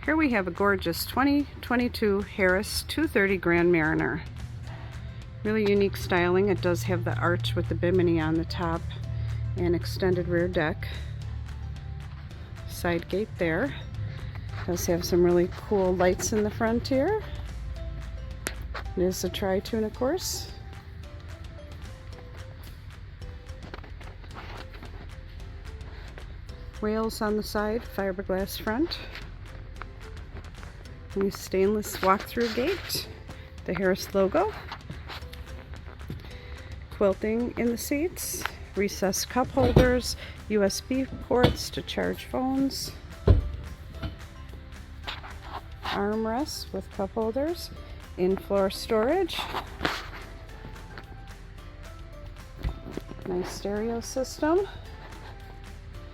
Here we have a gorgeous 2022 Harris 230 Grand Mariner. Really unique styling. It does have the arch with the Bimini on the top and extended rear deck. Side gate there. Does have some really cool lights in the front here. It is a Tri-Toon, of course. Rails on the side, fiberglass front. Nice stainless walk-through gate. The Harris logo. Quilting in the seats. Recessed cup holders. USB ports to charge phones. Armrests with cup holders. In-floor storage. Nice stereo system.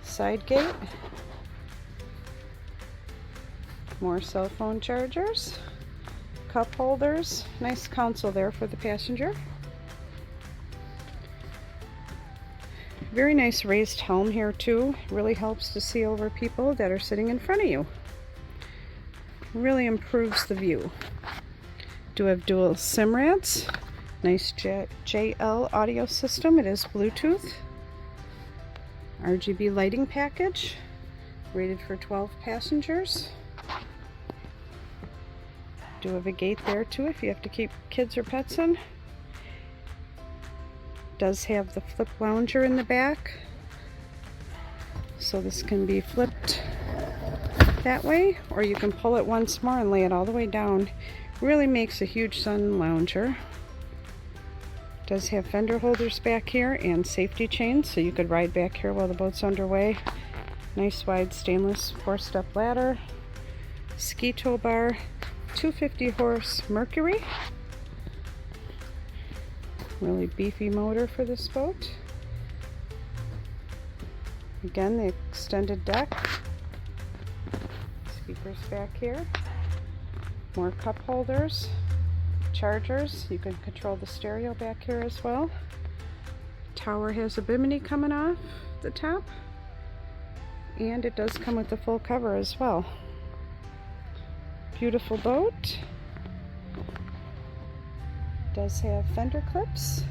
Side gate. More cell phone chargers. Cup holders. Nice console there for the passenger. Very nice raised helm here too. Really helps to see over people that are sitting in front of you. Really improves the view. Do have dual SIMRADs. Nice JL audio system. It is Bluetooth. RGB lighting package, rated for 12 passengers. Do have a gate there too if you have to keep kids or pets in. Does have the flip lounger in the back, so this can be flipped that way, or you can pull it once more and lay it all the way down. Really makes a huge sun lounger. Does have fender holders back here and safety chains, so you could ride back here while the boat's underway. Nice wide stainless 4-step ladder. Ski tow bar. 250 horse Mercury. Really beefy motor for this boat. Again, the extended deck. Speakers back here. More cup holders. Chargers. You can control the stereo back here as well. Tower has a Bimini coming off the top, and it does come with the full cover as well. Beautiful boat. Does have fender clips,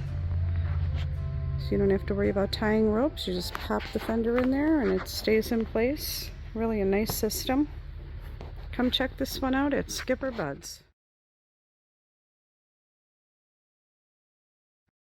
so you don't have to worry about tying ropes. You just pop the fender in there and it stays in place. Really a nice system. Come check this one out at SkipperBud's.